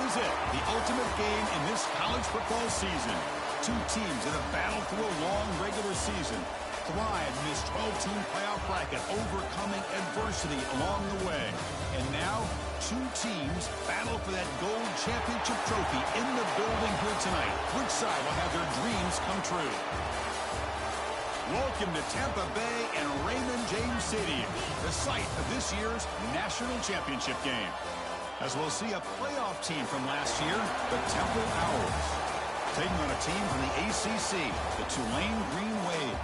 is it, the ultimate game in this college football season. Two teams that have battled through a long regular season, thrived in this 12-team playoff bracket, overcoming adversity along the way. And now, two teams battle for that gold championship trophy in the building here tonight. Which side will have their dreams come true? Welcome to Tampa Bay and Raymond James Stadium, the site of this year's national championship game. As we'll see a playoff team from last year, the Temple Owls, taking on a team from the ACC, the Tulane Green Wave.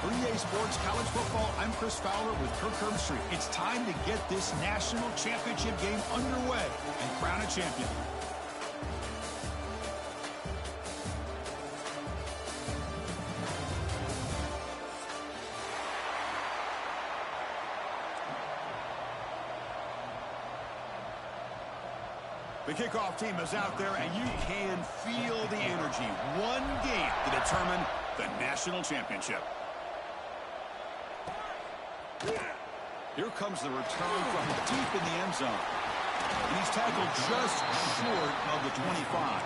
For EA Sports College Football, I'm Chris Fowler with Kirk Herbstreit. It's time to get this national championship game underway and crown a champion. The kickoff team is out there, and you can feel the energy. One game to determine the national championship. Here comes the return from deep in the end zone. And he's tackled just short of the 25.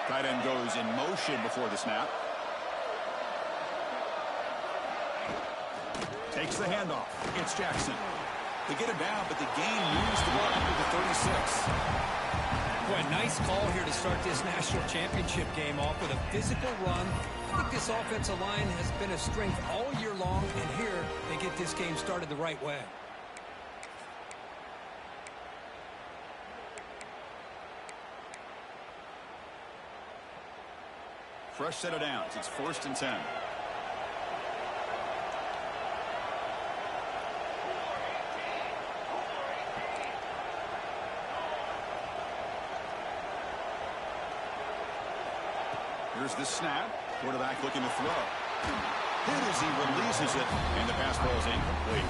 Tight end goes in motion before the snap. Takes the handoff. It's Jackson. They get him down, but the gain moves the ball into the 36. Boy, nice call here to start this national championship game off with a physical run. I think this offensive line has been a strength all year long, and here they get this game started the right way. Fresh set of downs. It's 1st and 10. Here's the snap. Quarterback looking to throw. Hit as he releases it, and the pass ball is incomplete.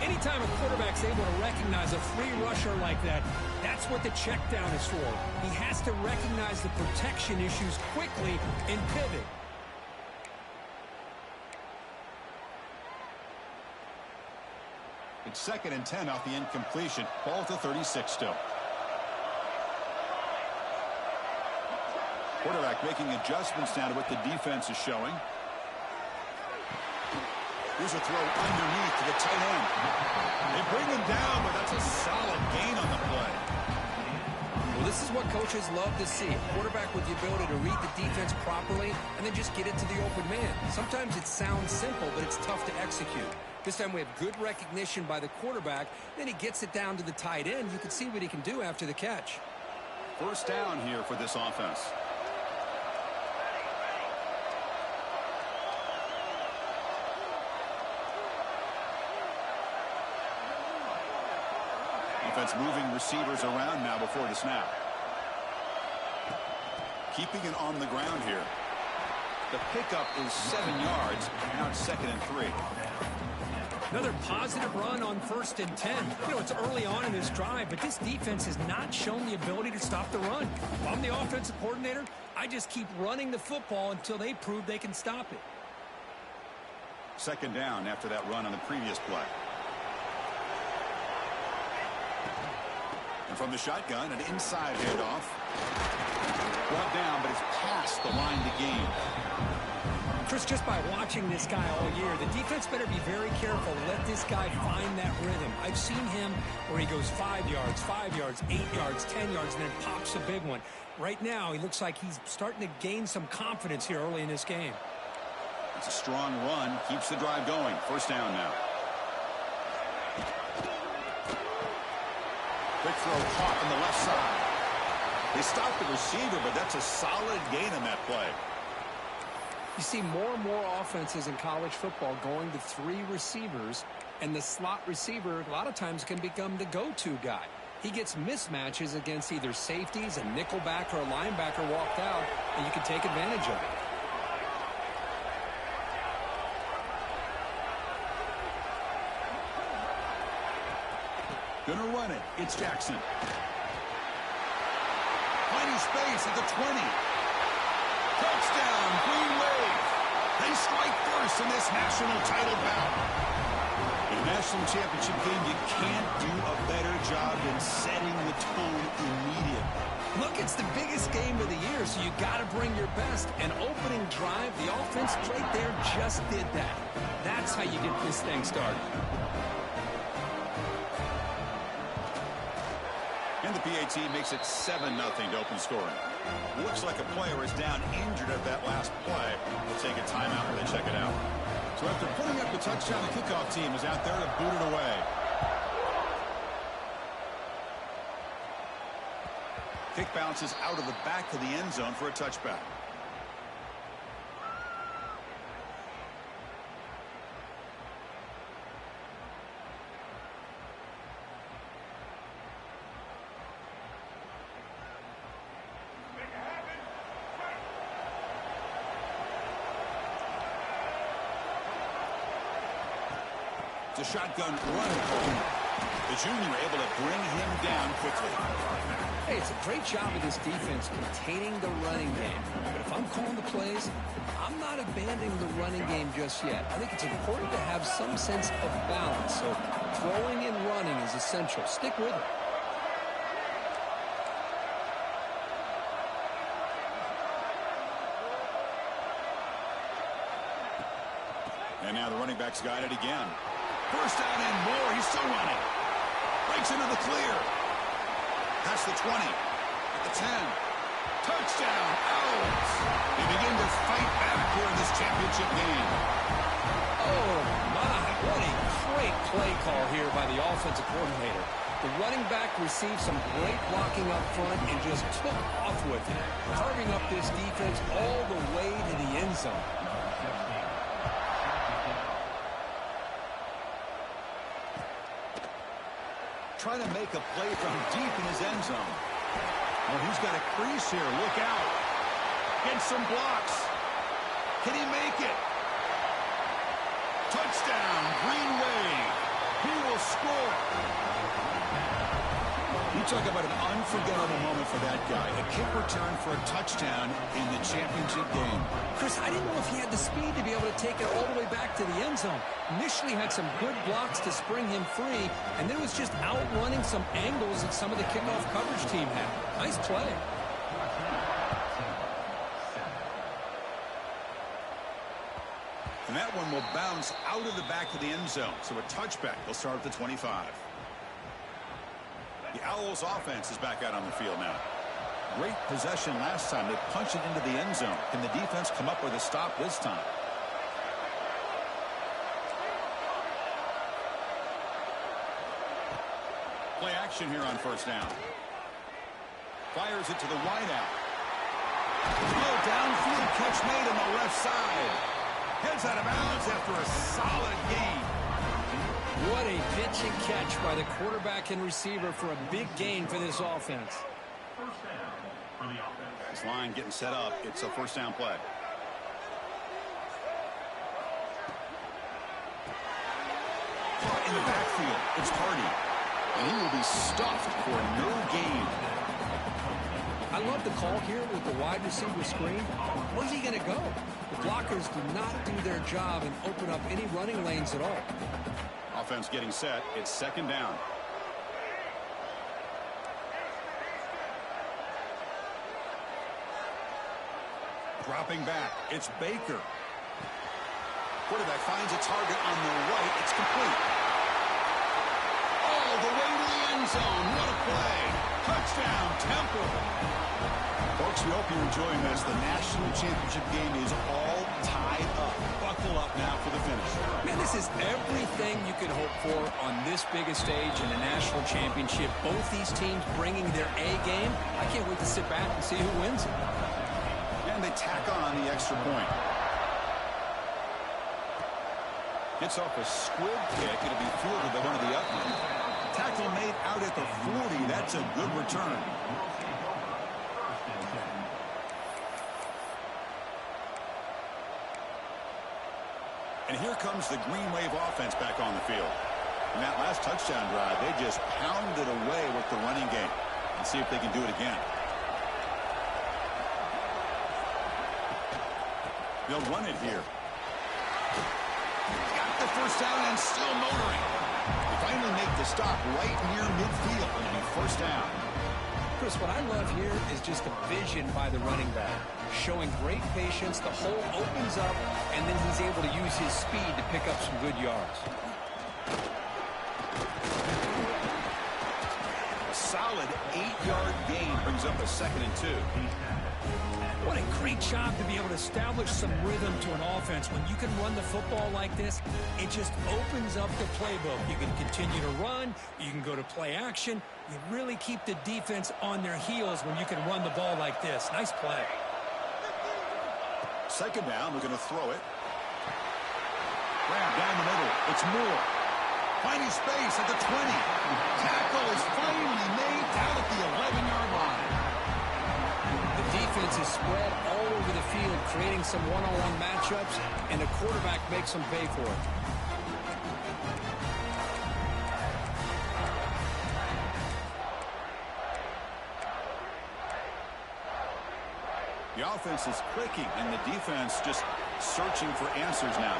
Anytime a quarterback's able to recognize a free rusher like that, that's what the check down is for. He has to recognize the protection issues quickly and pivot. It's 2nd and 10 off the incompletion. Ball to 36 still. Quarterback making adjustments now to what the defense is showing. Here's a throw underneath to the tight end. They bring him down, but that's a solid gain on the play. Well, this is what coaches love to see. A quarterback with the ability to read the defense properly and then just get it to the open man. Sometimes it sounds simple, but it's tough to execute. This time we have good recognition by the quarterback. Then he gets it down to the tight end. You can see what he can do after the catch. 1st down here for this offense. Defense moving receivers around now before the snap. Keeping it on the ground here. The pickup is 7 yards. Now it's 2nd and 3. Another positive run on 1st and 10. You know, it's early on in this drive, but this defense has not shown the ability to stop the run. If I'm the offensive coordinator, I just keep running the football until they prove they can stop it. 2nd down after that run on the previous play. And from the shotgun, an inside handoff. Brought down, but it's past the line to gain. Chris, just by watching this guy all year, the defense better be very careful. Let this guy find that rhythm. I've seen him where he goes 5 yards, 8 yards, 10 yards, and then pops a big one. Right now, he looks like he's starting to gain some confidence here early in this game. It's a strong run. Keeps the drive going. 1st down now. Quick throw caught on the left side. They stopped the receiver, but that's a solid gain on that play. You see more and more offenses in college football going to 3 receivers, and the slot receiver a lot of times can become the go-to guy. He gets mismatches against either safeties, a nickelback, or a linebacker walked out, and you can take advantage of it. Gonna run it. It's Jackson. Finding space at the 20. Touchdown, Green Wave. They strike first in this national title bout. In a national championship game, you can't do a better job than setting the tone immediately. Look, it's the biggest game of the year, so you got to bring your best. An opening drive, the offense right there just did that. That's how you get this thing started. And the PAT makes it 7-0 to open scoring. Looks like a player is down injured at that last play. We'll take a timeout when they check it out. So after putting up the touchdown, the kickoff team is out there to boot it away. Kick bounces out of the back of the end zone for a touchback. It's a shotgun run. The junior able to bring him down quickly. Hey, it's a great job of this defense containing the running game. But if I'm calling the plays, I'm not abandoning the running game just yet. I think it's important to have some sense of balance. So throwing and running is essential. Stick with it. And now the running back's got it again. First down and more. He's still running. Breaks into the clear. Past the 20. At the 10. Touchdown, Owls. They begin to fight back here in this championship game. Oh, my. What a great play call here by the offensive coordinator. The running back received some great blocking up front and just took off with it, carving up this defense all the way to the end zone. Trying to make a play from deep in his end zone. Well, he's got a crease here. Look out. Gets some blocks. Can he make it? Touchdown, Green Wave. He will score. You talk about an unforgettable moment for that guy. A kick return for a touchdown in the championship game. Chris, I didn't know if he had the speed to be able to take it all the way back to the end zone. Initially had some good blocks to spring him free, and then was just outrunning some angles that some of the kickoff coverage team had. Nice play. And that one will bounce out of the back of the end zone. So a touchback. They'll start at the 25. The Owls offense is back out on the field now. Great possession last time. They punched it into the end zone. Can the defense come up with a stop this time? Play action here on first down. Fires it to the wideout. Slow downfield catch made on the left side. Heads out of bounds after a solid gain. What a pitch and catch by the quarterback and receiver for a big gain for this offense. This line getting set up. It's a first down play. In the backfield, it's Hardy. And he will be stuffed for no gain. I love the call here with the wide receiver screen. Where's he going to go? The blockers do not do their job and open up any running lanes at all. Offense getting set. It's second down. Dropping back. It's Baker. Quarterback finds a target on the right. It's complete. All the way to the end zone. What a play. Touchdown, Temple. Folks, we hope you're enjoying this. The national championship game is all tied up. Buckle up now for the finish. Man, this is everything you could hope for on this biggest stage in the national championship. Both these teams bringing their A game. I can't wait to sit back and see who wins it. And they tack on the extra point. Gets off a squib kick. It'll be fielded by one of the upmen. Tackle made out at the 40. That's a good return. And here comes the Green Wave offense back on the field. In that last touchdown drive, they just pounded away with the running game. Let's see if they can do it again. They'll run it here. Got the first down and still motoring. They finally make the stop right near midfield. It'll be first down. Chris, what I love here is just the vision by the running back. Showing great patience, the hole opens up, and then he's able to use his speed to pick up some good yards. A solid 8-yard gain brings up a 2nd and 2. What a great job to be able to establish some rhythm to an offense. When you can run the football like this, it just opens up the playbook. You can continue to run. You can go to play action. You really keep the defense on their heels when you can run the ball like this. Nice play. 2nd down, we're going to throw it. Grab down the middle. It's Moore. Finding space at the 20. Tackle is finally made down at the 11-yard line. The defense is spread all over the field, creating some one-on-one matchups, and the quarterback makes them pay for it. The offense is clicking, and the defense just searching for answers now.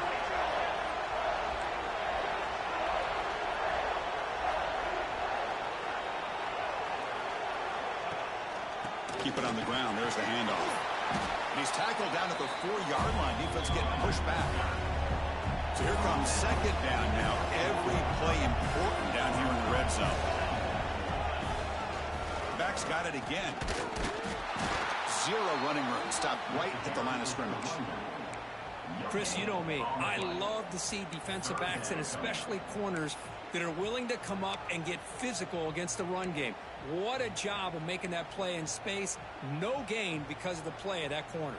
Keep it on the ground. There's the handoff. And he's tackled down at the 4-yard line. Defense getting pushed back. So here comes 2nd down now. Every play important down here in the red zone. Back's got it again. 0 running room. Stopped right at the line of scrimmage. Chris, you know me. I love to see defensive backs and especially corners that are willing to come up and get physical against the run game. What a job of making that play in space. No gain because of the play of that corner.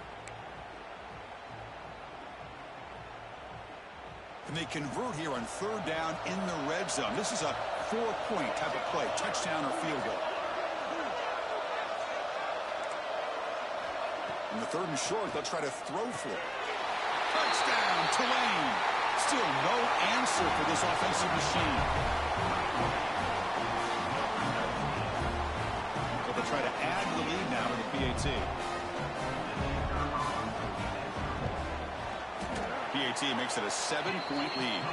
And they convert here on 3rd down in the red zone. This is a 4-point type of play, touchdown or field goal. In the 3rd and short, they'll try to throw for it. Touchdown, Tulane. Still no answer for this offensive machine. So they'll try to add to the lead now with the PAT. PAT makes it a 7-point lead.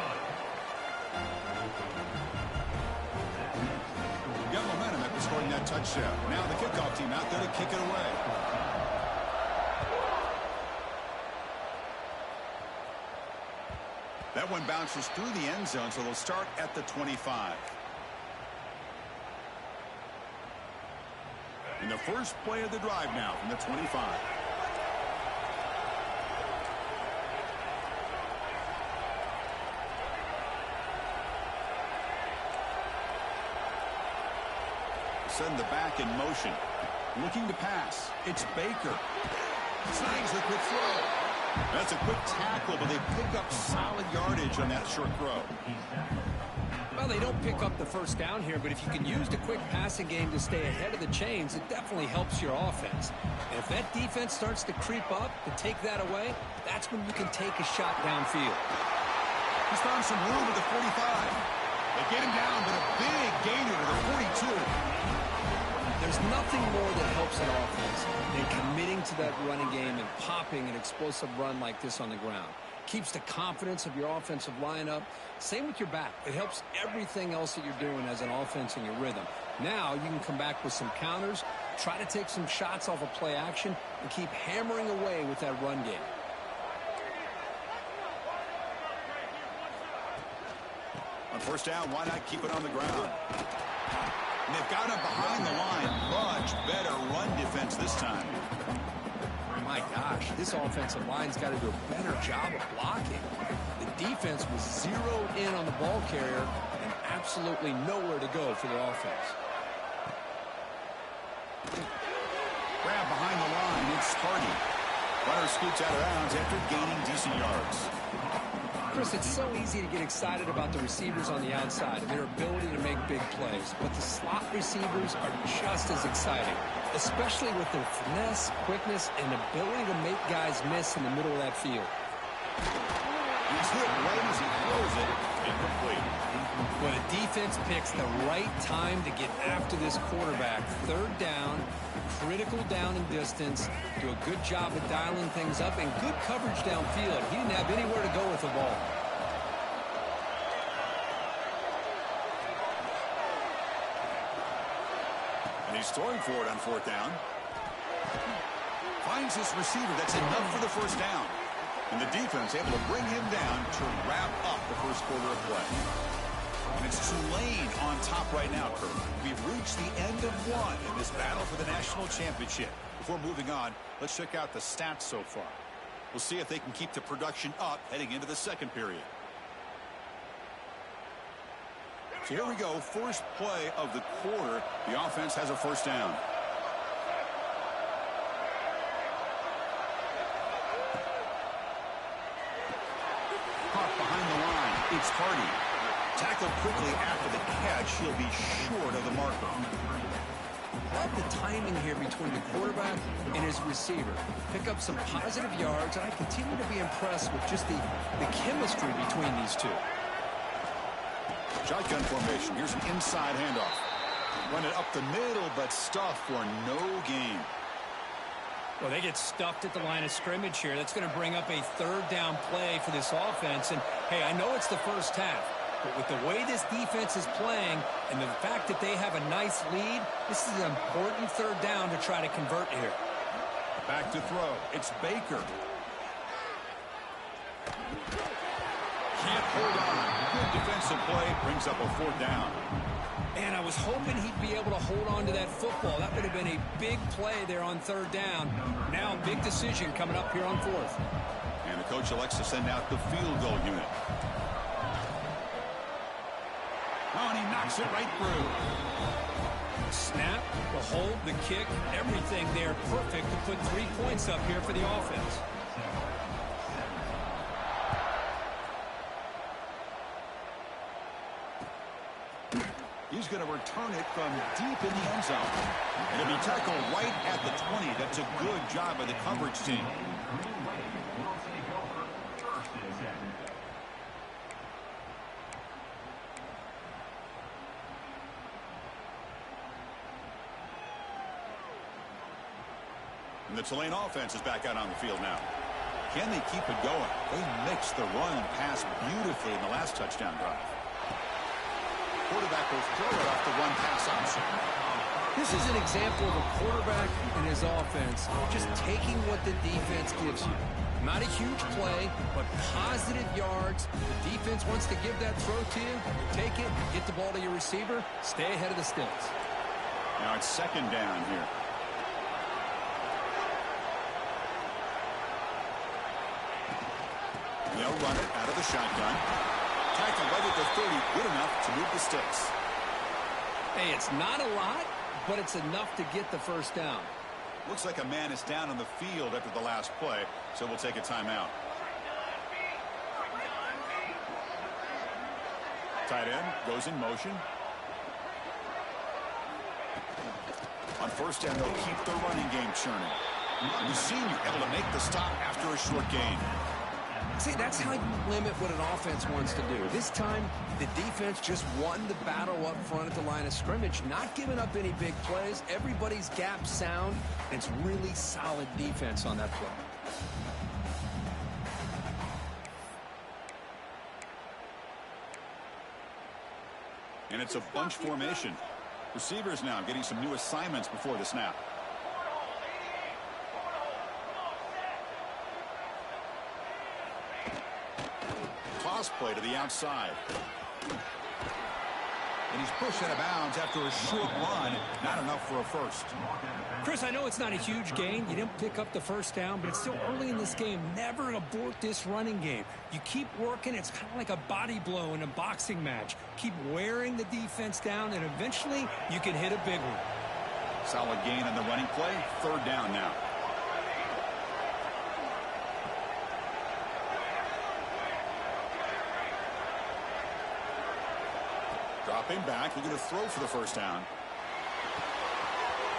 Got momentum after scoring that touchdown. Now the kickoff team out there to kick it away. That one bounces through the end zone, so they'll start at the 25. And the first play of the drive now from the 25. Send the back in motion. Looking to pass. It's Baker. Snags the quick throw. That's a quick tackle, but they pick up solid yardage on that short throw. Well, they don't pick up the first down here, but if you can use the quick passing game to stay ahead of the chains, it definitely helps your offense. And if that defense starts to creep up to take that away, that's when you can take a shot downfield. He's found some room at the 45. They get him down, but a big gainer to the 42. There's nothing more that helps an offense than committing to that running game and popping an explosive run like this on the ground. Keeps the confidence of your offensive lineup. Same with your back. It helps everything else that you're doing as an offense in your rhythm. Now you can come back with some counters, try to take some shots off of play action, and keep hammering away with that run game. On first down, why not keep it on the ground? And they've got him behind the line. Much better run defense this time. My gosh, this offensive line's got to do a better job of blocking. The defense was zeroed in on the ball carrier and absolutely nowhere to go for the offense. Grab behind the line. It's Sparty. Runner scoots out of bounds after gaining decent yards. Chris, it's so easy to get excited about the receivers on the outside and their ability to make big plays, but the slot receivers are just as exciting, especially with their finesse, quickness, and ability to make guys miss in the middle of that field. He's hit right as he throws it, incomplete. Well, the defense picks the right time to get after this quarterback. Third down, critical down and distance. Do a good job of dialing things up and good coverage downfield. He didn't have anywhere to go with the ball. And he's throwing for it on fourth down. Finds his receiver. That's enough for the first down. And the defense able to bring him down to wrap up the first quarter of play. And it's Tulane on top right now, Kurt. We've reached the end of one in this battle for the national championship. Before moving on, let's check out the stats so far. We'll see if they can keep the production up heading into the second period. So here we go. First play of the quarter. The offense has a first down. Caught behind the line. It's Hardy. Tackled quickly after the catch. He'll be short of the marker. Love the timing here between the quarterback and his receiver. Pick up some positive yards, and I continue to be impressed with just the chemistry between these two. Shotgun formation. Here's an inside handoff. Run it up the middle, but stuffed for no gain. Well, they get stuffed at the line of scrimmage here. That's going to bring up a third down play for this offense. And, hey, I know it's the first half, but with the way this defense is playing and the fact that they have a nice lead, this is an important third down to try to convert here. Back to throw. It's Baker. Can't hold on. Good defensive play. Brings up a fourth down. And I was hoping he'd be able to hold on to that football. That would have been a big play there on third down. Now big decision coming up here on fourth. And the coach elects to send out the field goal unit. Oh, and he knocks it right through. Snap, the hold, the kick, everything there perfect to put 3 points up here for the offense. He's going to return it from deep in the end zone. And it'll be tackled right at the 20. That's a good job by the coverage team. And the Tulane offense is back out on the field now. Can they keep it going? They mixed the run and pass beautifully in the last touchdown drive. Quarterback will throw it off the run-pass option. This is an example of a quarterback and his offense just taking what the defense gives you. Not a huge play, but positive yards. The defense wants to give that throw to you. Take it, get the ball to your receiver, stay ahead of the sticks. Now it's second down here. They'll run it out of the shotgun. Tackled right at the 30, good enough to move the sticks. Hey, it's not a lot, but it's enough to get the first down. Looks like a man is down on the field after the last play, so we'll take a timeout. Tight end goes in motion. On first down, they'll keep the running game churning. The senior able to make the stop after a short gain. See, that's how you limit what an offense wants to do. This time, the defense just won the battle up front at the line of scrimmage, not giving up any big plays. Everybody's gap sound. It's really solid defense on that play. And it's a bunch formation. Receivers now getting some new assignments before the snap. Toss play to the outside. And he's pushed out of bounds after a short run. Not enough for a first. Chris, I know it's not a huge gain. You didn't pick up the first down, but it's still early in this game. Never abort this running game. You keep working. It's kind of like a body blow in a boxing match. Keep wearing the defense down, and eventually you can hit a big one. Solid gain on the running play. Third down now. Dropping back, we're going to throw for the first down.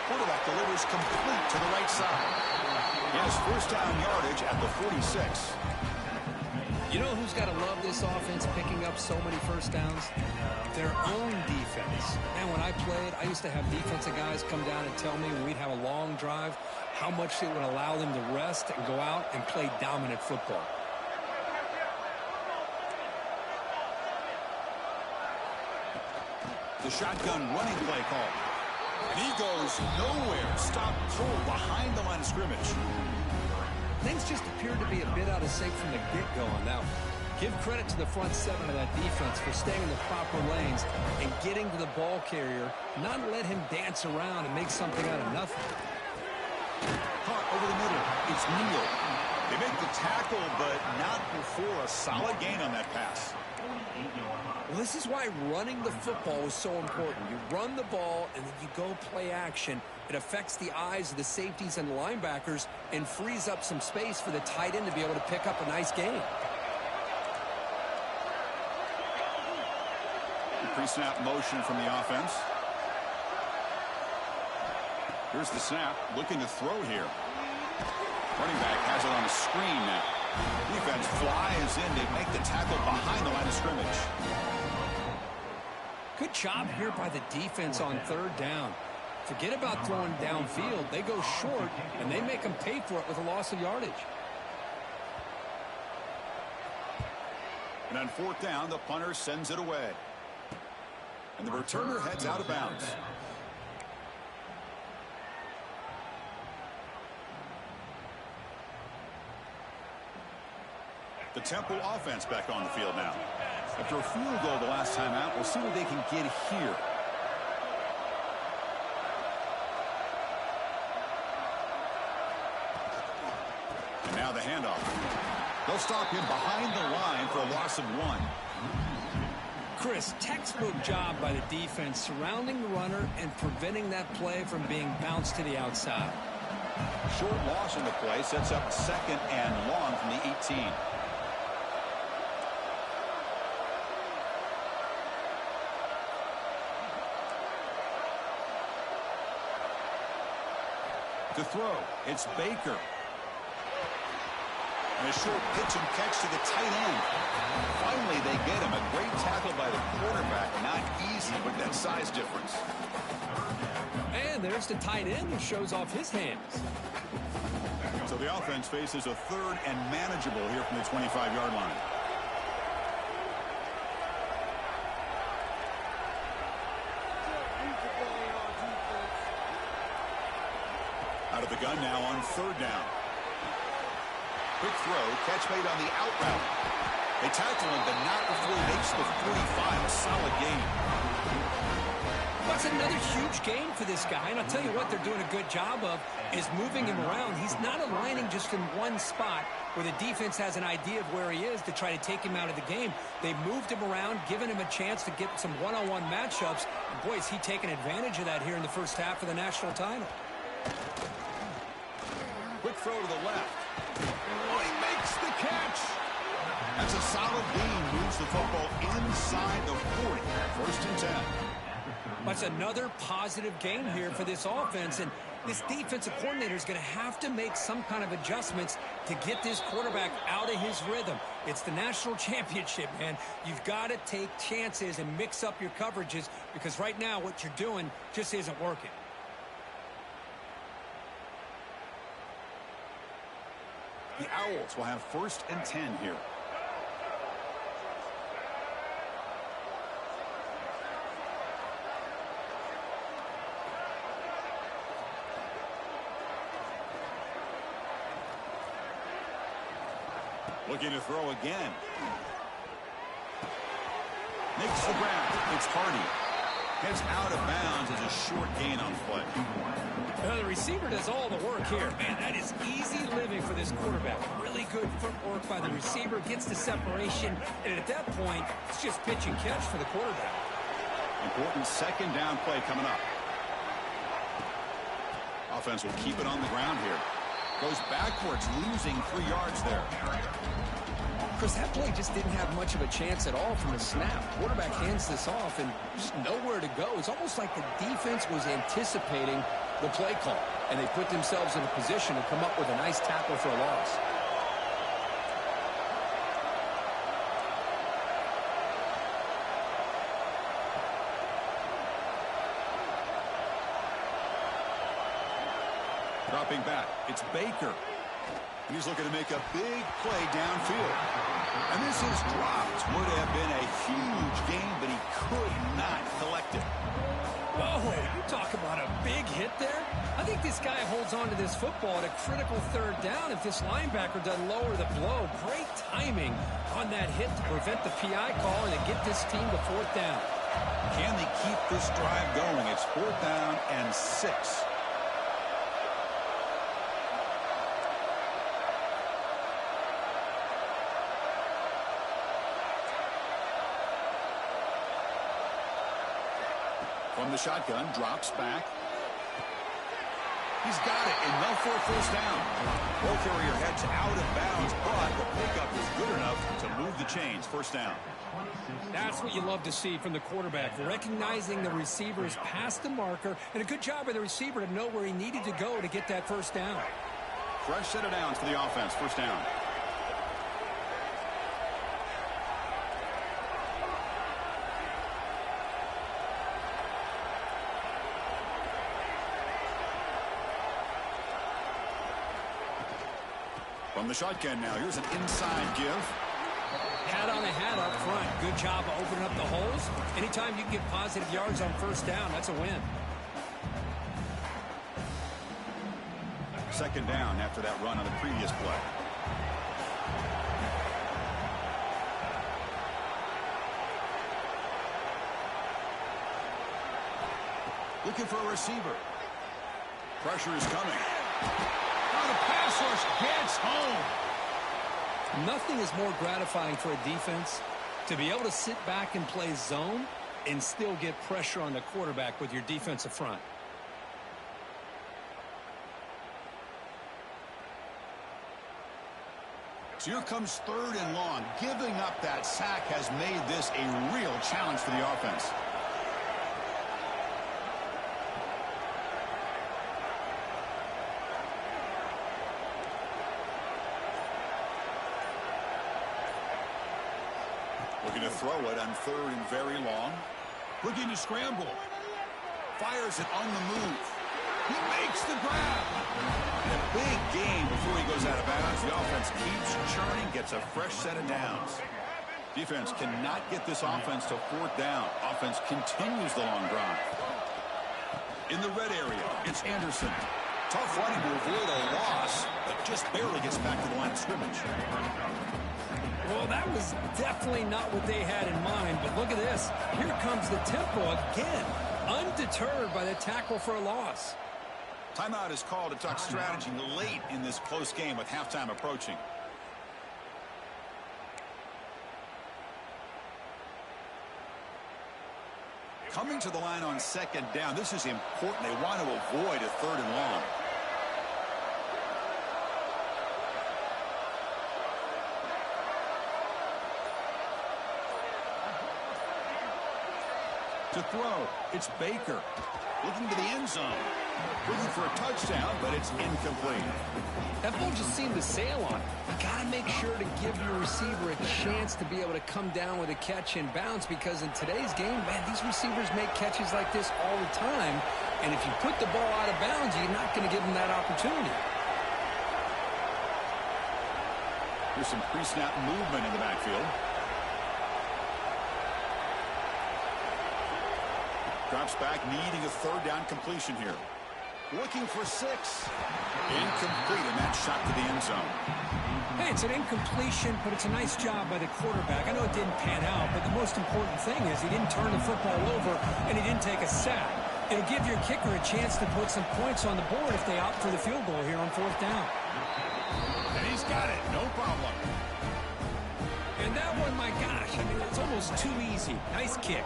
Quarterback delivers complete to the right side. He has first down yardage at the 46. You know who's got to love this offense picking up so many first downs? Their own defense. And when I played, I used to have defensive guys come down and tell me when we'd have a long drive how much it would allow them to rest and go out and play dominant football. The shotgun running play call. And he goes nowhere. Stop pulled behind the line of scrimmage. Things just appeared to be a bit out of sync from the get-go on that one. Give credit to the front seven of that defense for staying in the proper lanes and getting to the ball carrier, not let him dance around and make something out of nothing. Caught over the middle. It's Neal. They make the tackle, but not before a solid gain on that pass. Well, this is why running the football is so important. You run the ball, and then you go play action. It affects the eyes of the safeties and the linebackers and frees up some space for the tight end to be able to pick up a nice gain. Pre-snap motion from the offense. Here's the snap, looking to throw here. Running back has it on a screen now. Defense flies in. They make the tackle behind the line of scrimmage. Good job here by the defense on third down. Forget about throwing downfield. They go short, and they make them pay for it with a loss of yardage. And on fourth down, the punter sends it away. And the returner heads out of bounds. The Temple offense back on the field now. After a field goal the last time out, we'll see what they can get here. And now the handoff. They'll stop him behind the line for a loss of 1. Chris, textbook job by the defense surrounding the runner and preventing that play from being bounced to the outside. Short loss in the play sets up 2nd and long from the 18. To throw, it's Baker. And a short pitch and catch to the tight end. Finally, they get him. A great tackle by the quarterback. Not easy with that size difference. And there's the tight end who shows off his hands. So the offense faces a 3rd and manageable here from the 25-yard line. Out of the gun now on 3rd down. Quick throw, catch made on the out route. They tackle him, but not before he makes the 45. A solid gain. That's another huge gain for this guy. And I'll tell you what they're doing a good job of is moving him around. He's not aligning just in one spot where the defense has an idea of where he is to try to take him out of the game. They moved him around, given him a chance to get some one-on-one matchups. And boy, is he taking advantage of that here in the first half of the national title. Quick throw to the left. Oh, he makes the catch. That's a solid gain. Moves the football inside the 40. 1st and 10. That's another positive gain here for this offense. And this defensive coordinator is going to have to make some kind of adjustments to get this quarterback out of his rhythm. It's the national championship, man. You've got to take chances and mix up your coverages because right now what you're doing just isn't working. The Owls will have 1st and 10 here. Looking to throw again. Makes the ground. It's Hardy. Heads out of bounds as a short gain on play. The receiver does all the work here. Man, that is easy living for this quarterback. Really good footwork by the receiver. Gets the separation. And at that point, it's just pitch and catch for the quarterback. Important 2nd down play coming up. Offense will keep it on the ground here. Goes backwards, losing 3 yards there. Chris, that play just didn't have much of a chance at all from the snap. Quarterback hands this off and just nowhere to go. It's almost like the defense was anticipating the play call, and they put themselves in a position to come up with a nice tackle for a loss. Dropping back, it's Baker. He's looking to make a big play downfield. And this is dropped. Would have been a huge gain, but he could not collect it. Oh, you talk about a big hit there. I think this guy holds on to this football at a critical third down if this linebacker doesn't lower the blow. Great timing on that hit to prevent the PI call and to get this team to fourth down. Can they keep this drive going? It's 4th down and 6. From the shotgun, drops back. He's got it, enough for a first down. Ball carrier heads out of bounds, but the pickup is good enough to move the chains. First down. That's what you love to see from the quarterback, recognizing the receiver's past the marker, and a good job by the receiver to know where he needed to go to get that first down. Fresh set of downs for the offense. First down. From the shotgun now, here's an inside give. Hat on a hat up front. Good job of opening up the holes. Anytime you can get positive yards on first down, that's a win. Second down after that run on the previous play. Looking for a receiver. Pressure is coming. The pass rush gets home. Nothing is more gratifying for a defense to be able to sit back and play zone and still get pressure on the quarterback with your defensive front. So here comes 3rd and long. Giving up that sack has made this a real challenge for the offense. Looking to throw it on 3rd and very long. Looking to scramble. Fires it on the move. He makes the grab. And a big gain before he goes out of bounds. The offense keeps churning, gets a fresh set of downs. Defense cannot get this offense to 4th down. Offense continues the long drive. In the red area, it's Anderson. Tough running to avoid a loss, but just barely gets back to the line of scrimmage. Well, that was definitely not what they had in mind, but look at this. Here comes the tempo again, undeterred by the tackle for a loss. Timeout is called to talk strategy late in this close game with halftime approaching. Coming to the line on 2nd down, this is important. They want to avoid a 3rd and long. To throw, it's Baker. Looking to the end zone. Looking for a touchdown, but it's incomplete. That ball just seemed to sail on. You got to make sure to give your receiver a chance to be able to come down with a catch and bounce, because in today's game, man, these receivers make catches like this all the time. And if you put the ball out of bounds, you're not going to give them that opportunity. There's some pre-snap movement in the backfield. Drops back, needing a 3rd down completion here. Looking for 6. Incomplete, and that shot to the end zone. Hey, it's an incompletion, but it's a nice job by the quarterback. I know it didn't pan out, but the most important thing is he didn't turn the football over and he didn't take a sack. It'll give your kicker a chance to put some points on the board if they opt for the field goal here on 4th down. And he's got it, no problem. And that one, my gosh, I mean, it's almost too easy. Nice kick.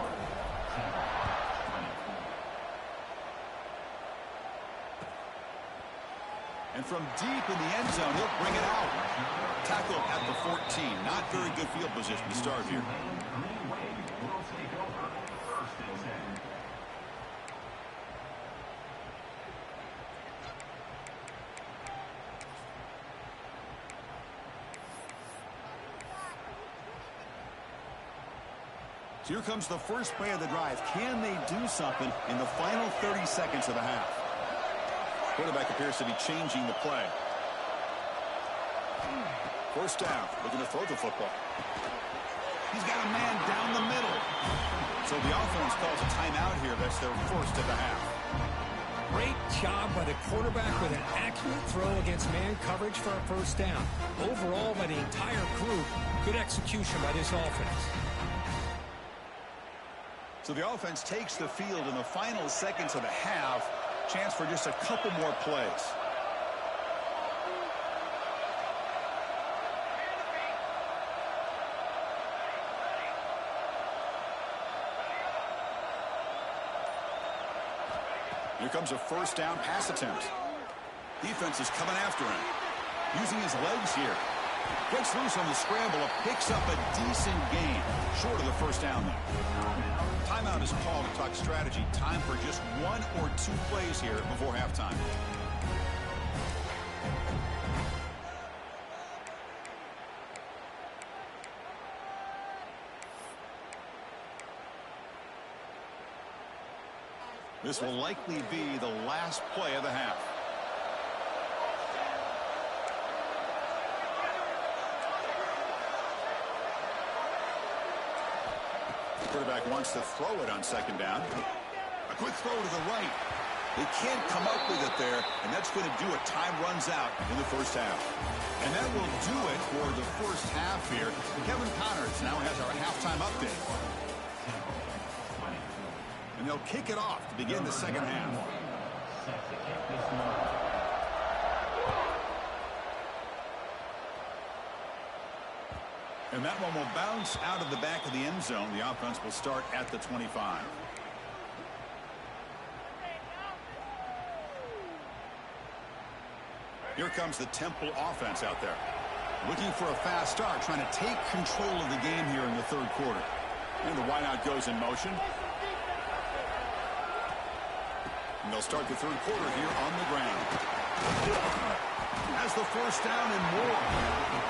And from deep in the end zone, he'll bring it out. Tackle at the 14. Not very good field position to start here. So here comes the first play of the drive. Can they do something in the final 30 seconds of the half? Quarterback appears to be changing the play. First down, looking to throw the football. He's got a man down the middle. So the offense calls a timeout here. That's their first of the half. Great job by the quarterback with an accurate throw against man coverage for a first down. Overall, by the entire group, good execution by this offense. So the offense takes the field in the final seconds of the half. Chance for just a couple more plays. Here comes a first down pass attempt. Defense is coming after him. Using his legs here. Breaks loose on the scramble. Picks up a decent gain. Short of the first down though. Timeout is called to talk strategy. Time for just 1 or 2 plays here before halftime. This will likely be the last play of the half. Quarterback wants to throw it on second down. A quick throw to the right. They can't come up with it there, and that's going to do it. Time runs out in the first half. And that will do it for the first half here. Kevin Connors now has our halftime update. And they'll kick it off to begin the second half. And that one will bounce out of the back of the end zone. The offense will start at the 25. Here comes the Temple offense out there. Looking for a fast start, trying to take control of the game here in the third quarter. And the wideout goes in motion. And they'll start the third quarter here on the ground. Has the first down and more.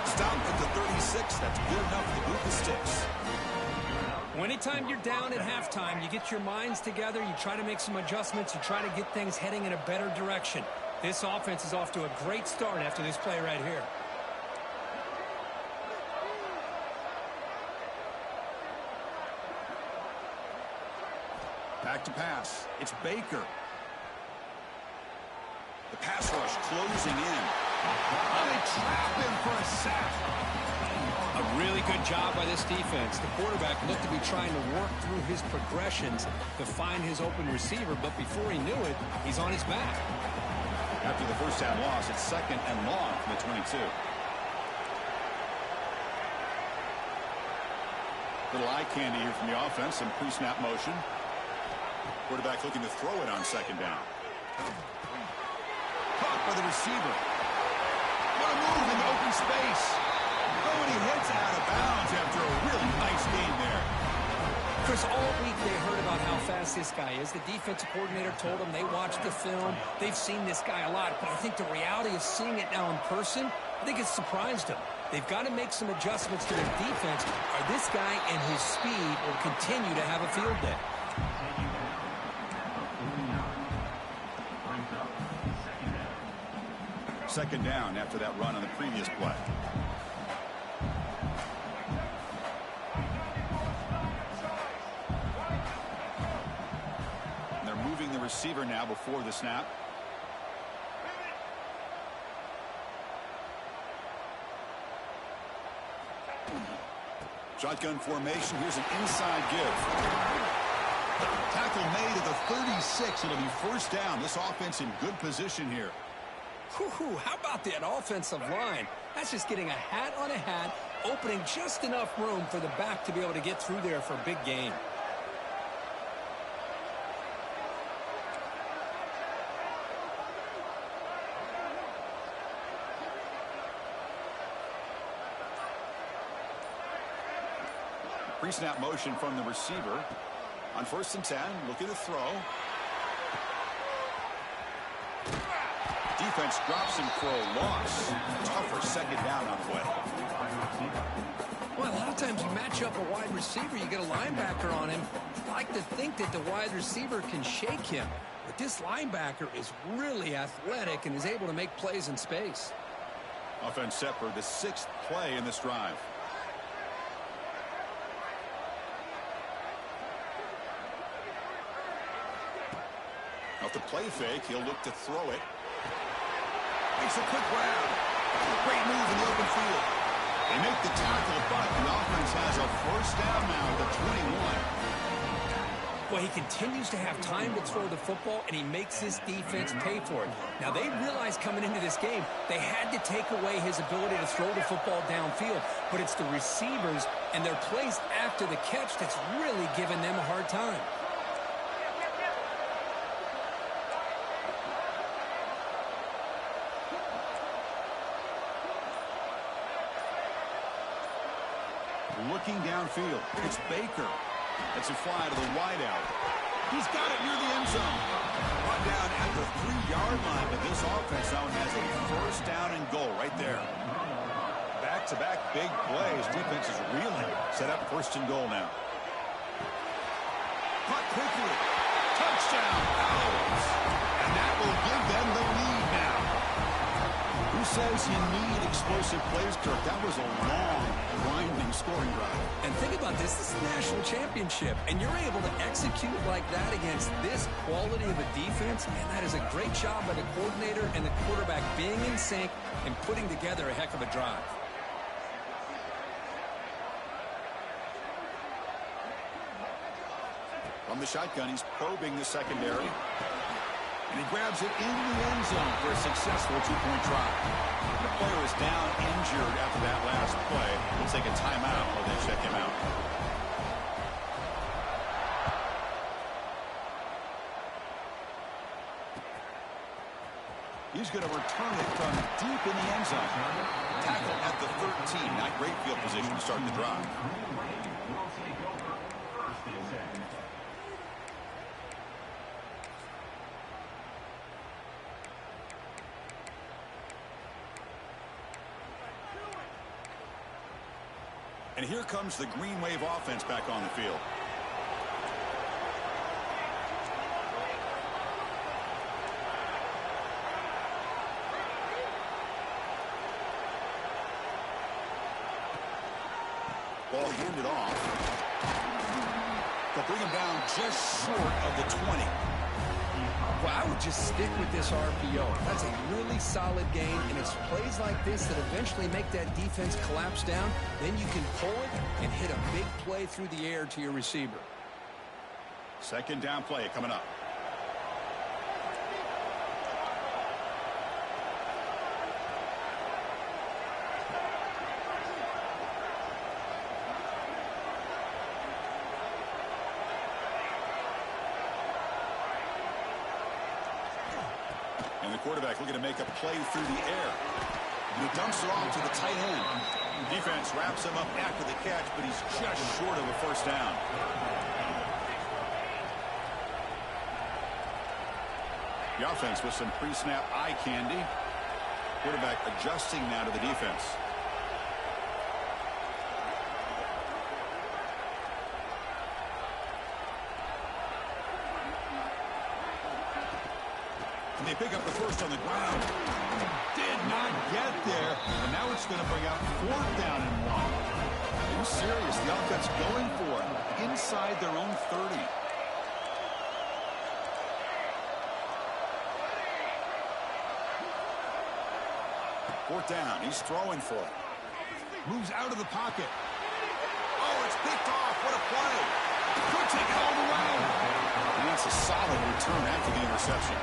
Stop at the 36. That's good enough to boot the sticks. Well, anytime you're down at halftime, you get your minds together, you try to make some adjustments, you try to get things heading in a better direction. This offense is off to a great start after this play right here. Back to pass. It's Baker. The pass rush closing in. And they trap him for a sack. A really good job by this defense. The quarterback looked to be trying to work through his progressions to find his open receiver, but before he knew it, he's on his back. After the first down loss, it's second and long from the 22. Little eye candy here from the offense. Some pre-snap motion. Quarterback looking to throw it on second down. Caught by the receiver. What a move in the open space. Oh, and he hits out of bounds after a really nice game there. Chris, all week they heard about how fast this guy is. The defensive coordinator told them they watched the film. They've seen this guy a lot, but I think the reality of seeing it now in person, I think it's surprised them. They've got to make some adjustments to their defense, or this guy and his speed will continue to have a field day. Second down after that run on the previous play. And they're moving the receiver now before the snap. Shotgun formation. Here's an inside give. Tackle made at the 36. It'll be first down. This offense in good position here. Whew, how about that offensive line? That's just getting a hat on a hat, opening just enough room for the back to be able to get through there for a big gain. Pre-snap motion from the receiver. On first and 10, looking to throw. Defense drops him for a loss. Tougher second down on the way. Well, a lot of times you match up a wide receiver, you get a linebacker on him. I like to think that the wide receiver can shake him. But this linebacker is really athletic and is able to make plays in space. Offense set for the 6th play in this drive. Off the play fake, he'll look to throw it. Makes a quick grab. Great move in the open field. They make the tackle, but the offense has a first down now at the 21. Well, he continues to have time to throw the football, and he makes his defense pay for it. Now, they realized coming into this game, they had to take away his ability to throw the football downfield, but it's the receivers and their plays after the catch that's really giving them a hard time. Looking downfield, it's Baker. That's a fly to the wideout. He's got it near the end zone. Brought down at the 3-yard line, but this offense now has a first down and goal right there. Back-to-back big plays. Defense is reeling. Set up first and goal now. Caught quickly. Touchdown, Owls. And that will give them the lead now. Who says you need explosive plays, Kirk? That was a long, grinding scoring drive. And think about this. This is a national championship, and you're able to execute like that against this quality of a defense, and that is a great job by the coordinator and the quarterback being in sync and putting together a heck of a drive. From the shotgun, he's probing the secondary. And he grabs it in the end zone for a successful 2-point try. The player is down injured after that last play. We'll take a timeout while they check him out. He's going to return it from deep in the end zone. Tackle at the 13. Not great field position to start the drive. And here comes the Green Wave offense back on the field. Ball handed off. They'll bring him down just short of the 20. Well, I would just stick with this RPO. That's a really solid game, and it's plays like this that eventually make that defense collapse down. Then you can pull it and hit a big play through the air to your receiver. Second down play coming up. And the quarterback looking to make a play through the air. And he dumps it off to the tight end. Defense wraps him up after the catch, but he's just short of a first down. The offense with some pre-snap eye candy. Quarterback adjusting now to the defense. And they pick up the first on the ground. Did not get there. And now it's going to bring out 4th down and 1. Are you serious? The offense going for it inside their own 30. Fourth down. He's throwing for it. Moves out of the pocket. Oh, it's picked off. What a play. Could take it all the way. And that's a solid return after the interception.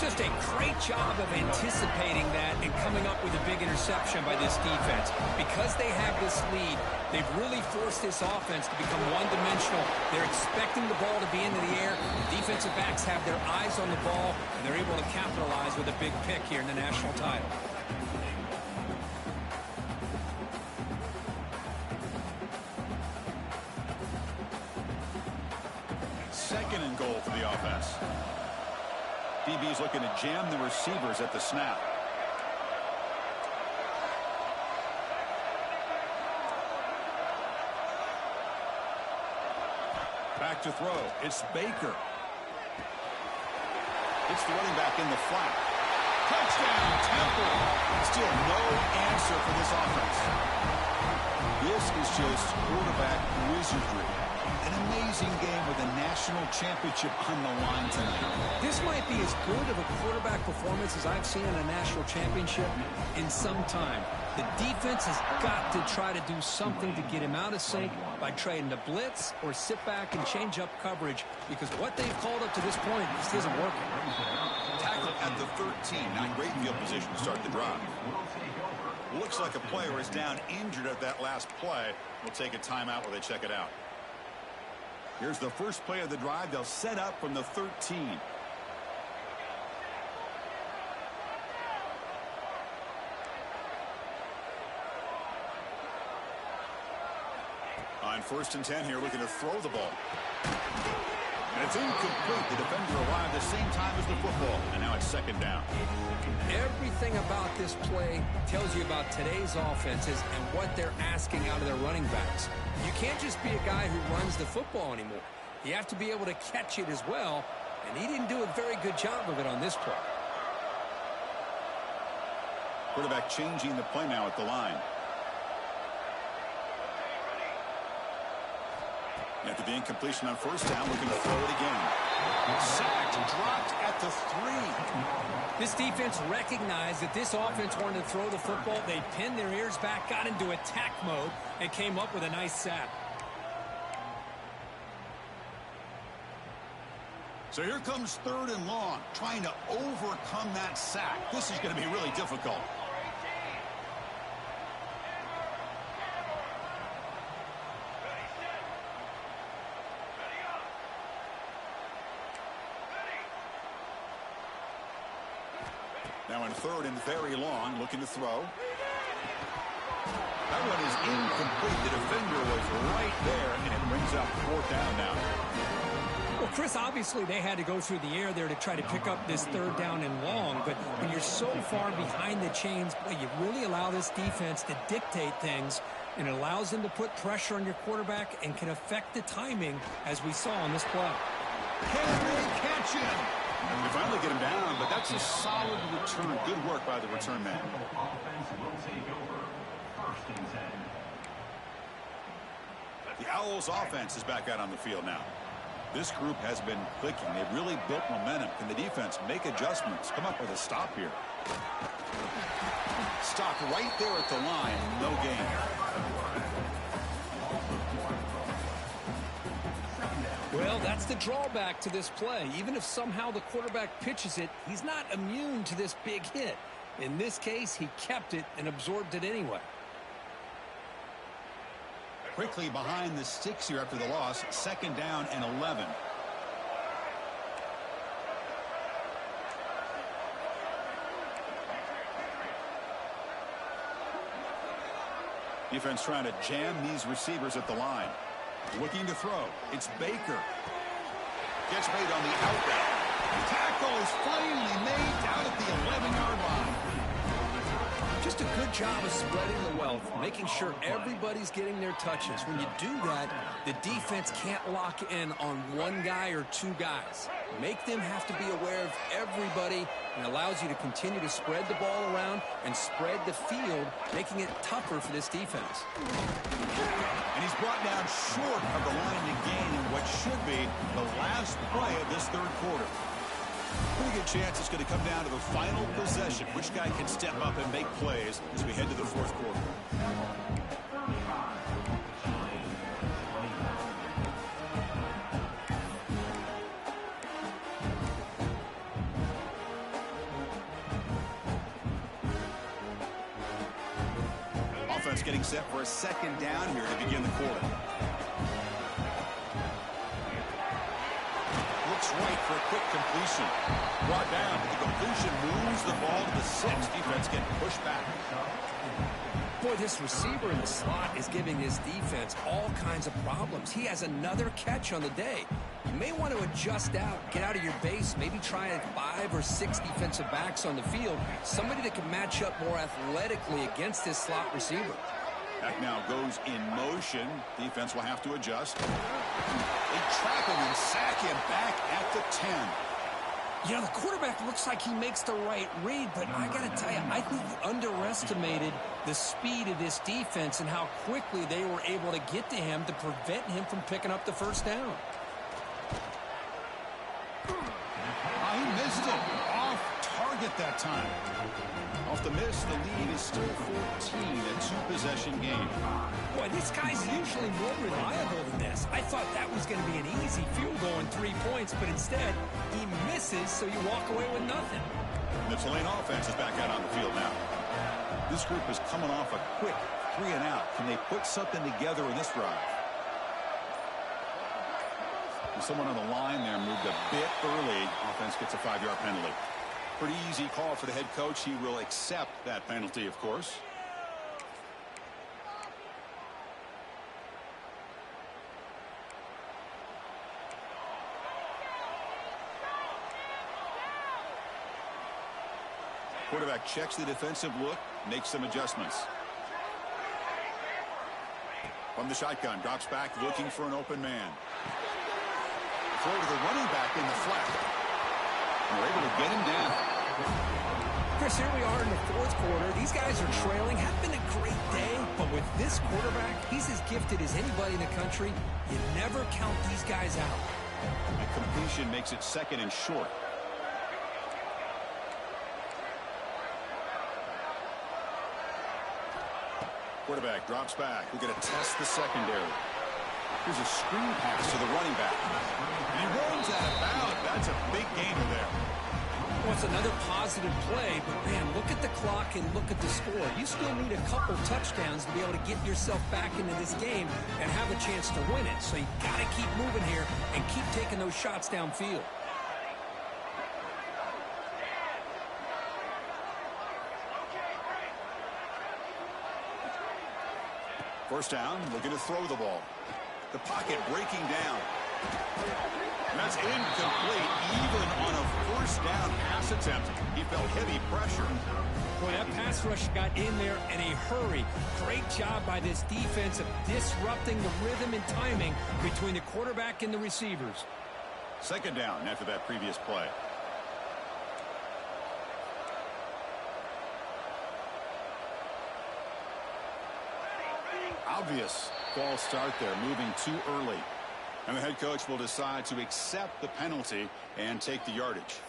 Just a great job of anticipating that and coming up with a big interception by this defense. Because they have this lead, they've really forced this offense to become one-dimensional. They're expecting the ball to be into the air. The defensive backs have their eyes on the ball, and they're able to capitalize with a big pick here in the national title. Second and goal for the offense. DB's looking to jam the receivers at the snap. Back to throw. It's Baker. It's the running back in the flat. Touchdown, Temple. Still no answer for this offense. This is just quarterback wizardry. An amazing game with a national championship on the line tonight. This might be as good of a quarterback performance as I've seen in a national championship in some time. The defense has got to try to do something to get him out of sync by trading the blitz or sit back and change up coverage, because what they've called up to this point just isn't working. Tackle at the 13. Not great field position to start the drive. Looks like a player is down injured at that last play. We'll take a timeout while they check it out. Here's the first play of the drive. They'll set up from the 13. On 1st and 10 here, looking to throw the ball. And it's incomplete. The defender arrived the same time as the football. And now it's 2nd down. Everything about this play tells you about today's offenses and what they're asking out of their running backs. You can't just be a guy who runs the football anymore. You have to be able to catch it as well, and he didn't do a very good job of it on this play. Quarterback changing the play now at the line. After the incompletion on 1st down, looking to throw it again. Sacked, dropped at the 3. This defense recognized that this offense wanted to throw the football. They pinned their ears back, got into attack mode, and came up with a nice sack. So here comes 3rd and long, trying to overcome that sack. This is going to be really difficult. Now in 3rd and very long, looking to throw. That one is incomplete. The defender was right there, and it brings up 4th down now. Well, Chris, obviously they had to go through the air there to try to pick up this 3rd down and long, but when you're so far behind the chains, boy, you really allow this defense to dictate things, and it allows them to put pressure on your quarterback and can affect the timing, as we saw on this play. Can they catch him? They finally get him down, but that's a solid return. Good work by the return man. The Owls offense is back out on the field now. This group has been clicking. They've really built momentum. Can the defense make adjustments? Come up with a stop here. Stop right there at the line. No gain. Well, that's the drawback to this play. Even if somehow the quarterback pitches it, he's not immune to this big hit. In this case, he kept it and absorbed it anyway. Quickly behind the sticks here after the loss. 2nd down and 11. Defense trying to jam these receivers at the line. Looking to throw. It's Baker. Gets made on the out route. Tackle is finally made down at the 11-yard line. Just a good job of spreading the wealth, making sure everybody's getting their touches. When you do that, the defense can't lock in on one guy or 2 guys. Make them have to be aware of everybody, and allows you to continue to spread the ball around and spread the field, making it tougher for this defense. And he's brought down short of the line to gain in what should be the last play of this 3rd quarter. Pretty good chance it's going to come down to the final possession. Which guy can step up and make plays as we head to the 4th quarter. Offense getting set for a 2nd down here to begin the quarter. Looks right for a quick completion. Brought down, but the completion moves the ball to the 6. Defense getting pushed back. Boy, this receiver in the slot is giving this defense all kinds of problems. He has another catch on the day. You may want to adjust out, get out of your base, maybe try 5 or 6 defensive backs on the field, somebody that can match up more athletically against this slot receiver. Back now goes in motion. Defense will have to adjust. They trap him and sack him back at the 10. You know, the quarterback looks like he makes the right read, but I got to tell you, I think he underestimated the speed of this defense and how quickly they were able to get to him to prevent him from picking up the first down. He missed it. Off target that time. Off the miss, the lead is still 14, a two-possession game. Boy, this guy's usually more reliable than this. I thought that was going to be an easy field goal and 3 points, but instead, he misses, so you walk away with nothing. The Tulane offense is back out on the field now. This group is coming off a quick 3-and-out. Can they put something together in this drive? Someone on the line there moved a bit early. Offense gets a 5-yard penalty. Pretty easy call for the head coach. He will accept that penalty, of course. Quarterback checks the defensive look, makes some adjustments. From the shotgun, drops back looking for an open man. Throw to the running back in the flat. And we're able to get him down. Chris, here we are in the fourth quarter. These guys are trailing. Had been a great day, but with this quarterback, he's as gifted as anybody in the country. You never count these guys out. The completion makes it second and short. Quarterback drops back. We're going to test the secondary. Here's a screen pass to the running back. And he runs out of bounds. That's a big gainer there. Well, it's another positive play, but, man, look at the clock and look at the score. You still need a couple touchdowns to be able to get yourself back into this game and have a chance to win it. So you got to keep moving here and keep taking those shots downfield. First down, looking to throw the ball. The pocket breaking down. And that's incomplete, even on a first down pass attempt. He felt heavy pressure. Boy, that pass rush got in there in a hurry. Great job by this defense of disrupting the rhythm and timing between the quarterback and the receivers. Second down after that previous play. Obvious false start there, moving too early. And the head coach will decide to accept the penalty and take the yardage.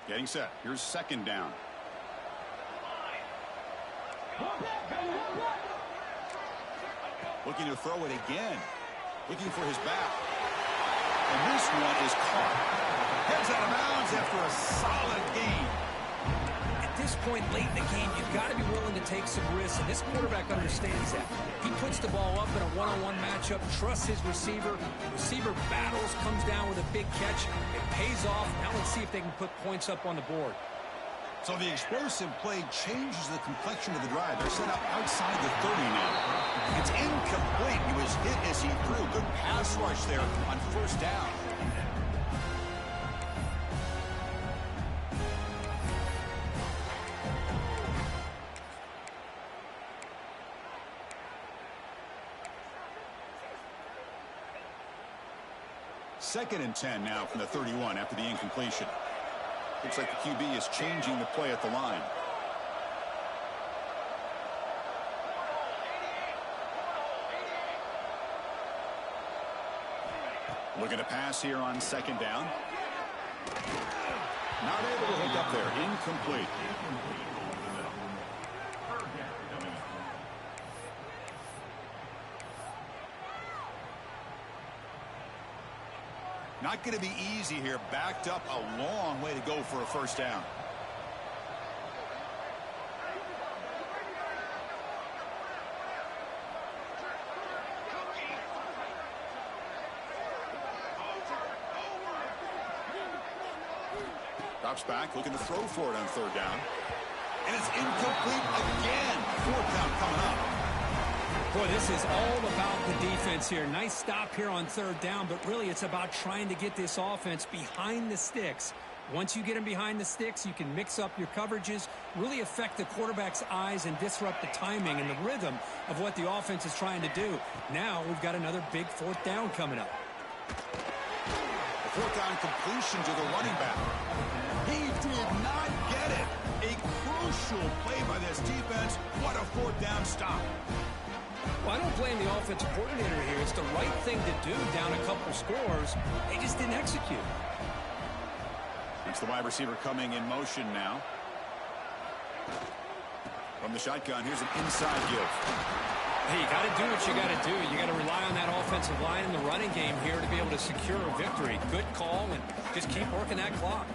Getting set. Here's second down. Looking to throw it again. Looking for his back. And this one is caught. Heads out of bounds after a solid gain. At this point late in the game, you've got to be willing to take some risks, and this quarterback understands that. He puts the ball up in a one-on-one matchup, trusts his receiver. Receiver battles, comes down with a big catch. It pays off. Now let's see if they can put points up on the board. So the explosive play changes the complexion of the drive. They're set up outside the 30 now. It's incomplete. He was hit as he threw. Good pass rush there on first down. Second and 10 now from the 31 after the incompletion. Looks like the QB is changing the play at the line. Looking to pass here on second down. Not able to hook up there. Incomplete. Not going to be easy here. Backed up a long way to go for a first down. Drops back, looking to throw for it on third down. And it's incomplete again. Fourth down coming up. Boy, this is all about the defense here. Nice stop here on third down, but really it's about trying to get this offense behind the sticks Once you get him behind the sticks, you can mix up your coverages, really affect the quarterback's eyes and disrupt the timing and the rhythm of what the offense is trying to do. Now we've got another big fourth down coming up. The fourth down completion to the running back. He did not get it. A crucial play by this defense. What a fourth down stop. Well, I don't blame the offensive coordinator here. It's the right thing to do down a couple scores. They just didn't execute. It's the wide receiver coming in motion now. From the shotgun, here's an inside give. Hey, you got to do what you got to do. You got to rely on that offensive line in the running game here to be able to secure a victory. Good call, and just keep working that clock.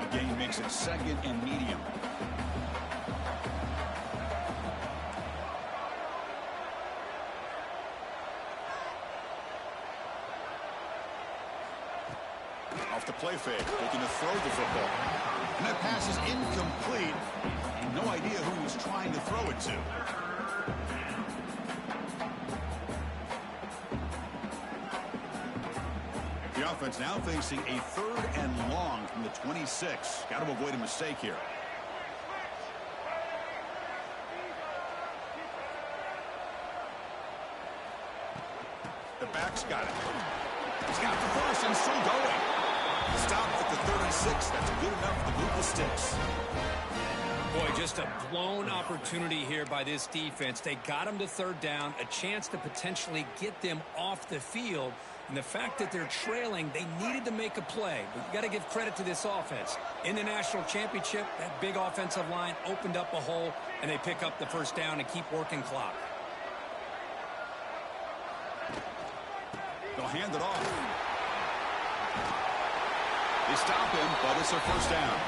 The game makes it second and medium. Off the play fake, looking to throw the football. And that pass is incomplete. No idea who he was trying to throw it to. The offense now facing a 3rd and long from the 26. Got to avoid a mistake here. The back's got it. He's got the first and still going. Stop at the 36. That's good enough to move the sticks. Boy, just a blown opportunity here by this defense. They got him to 3rd down, a chance to potentially get them off the field. And the fact that they're trailing, they needed to make a play. But you got to give credit to this offense. In the national championship, that big offensive line opened up a hole, and they pick up the first down and keep working clock. They'll hand it off. They stop him, but it's a first down.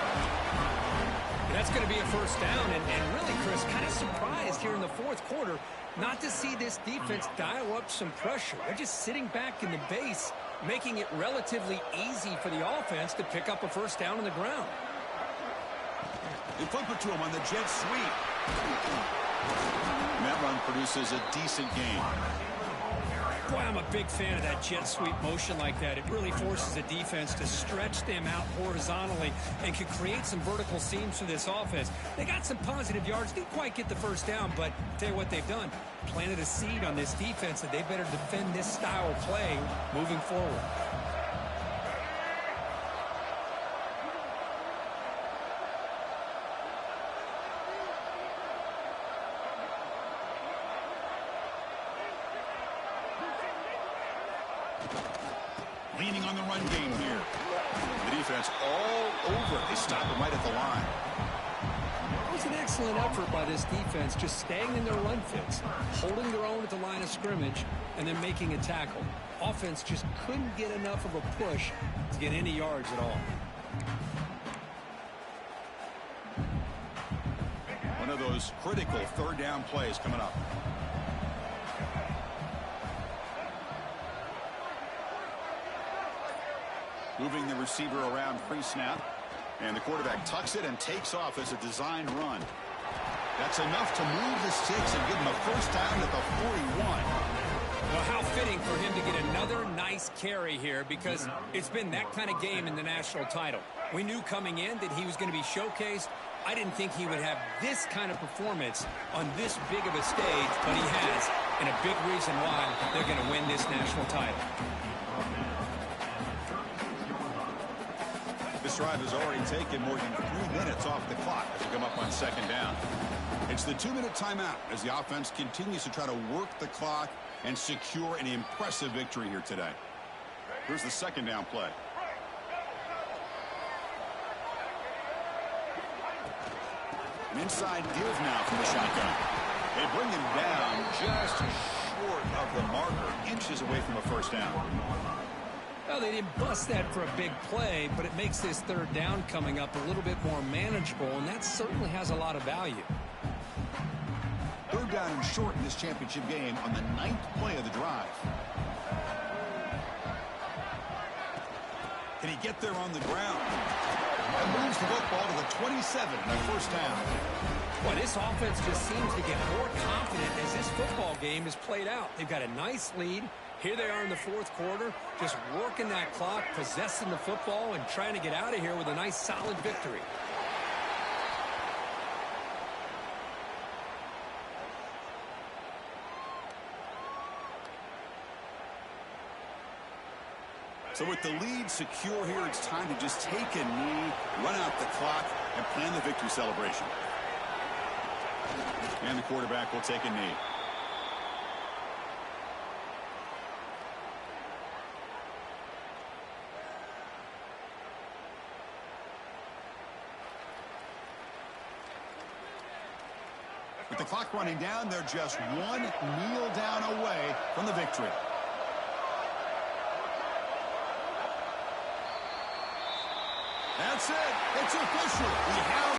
And that's going to be a first down. And really, Chris, kind of surprised here in the fourth quarter not to see this defense dial up some pressure. They're just sitting back in the base, making it relatively easy for the offense to pick up a first down on the ground. They flip it to him on the jet sweep. And that run produces a decent gain. Boy, I'm a big fan of that jet sweep motion like that. It really forces the defense to stretch them out horizontally and can create some vertical seams for this offense. They got some positive yards. Didn't quite get the first down, but tell you what they've done. Planted a seed on this defense that they better defend this style of play moving forward. Leaning on the run game here. The defense all over. They stop him right at the line. It was an excellent effort by this defense, just staying in their run fits, holding their own at the line of scrimmage, and then making a tackle. Offense just couldn't get enough of a push to get any yards at all. One of those critical 3rd down plays coming up. Moving the receiver around pre-snap. And the quarterback tucks it and takes off as a designed run. That's enough to move the sticks and give him a first down at the 41. Well, how fitting for him to get another nice carry here, because it's been that kind of game in the national title. We knew coming in that he was going to be showcased. I didn't think he would have this kind of performance on this big of a stage, but he has, and a big reason why they're going to win this national title. This drive has already taken more than 3 minutes off the clock as we come up on 2nd down. It's the 2-minute timeout as the offense continues to try to work the clock and secure an impressive victory here today. Here's the 2nd down play. An inside give now from the shotgun. They bring him down just short of the marker, inches away from a first down. Well, they didn't bust that for a big play, but it makes this 3rd down coming up a little bit more manageable, and that certainly has a lot of value. 3rd down and short in this championship game on the 9th play of the drive. Can he get there on the ground? And moves the football to the 27 and a first down. Well, this offense just seems to get more confident as this football game is played out. They've got a nice lead, Here they are in the fourth quarter, just working that clock, possessing the football, and trying to get out of here with a nice, solid victory. So with the lead secure here, it's time to just take a knee, run out the clock, and plan the victory celebration. And the quarterback will take a knee. With the clock running down, they're just one kneel down away from the victory. That's it. It's official. We have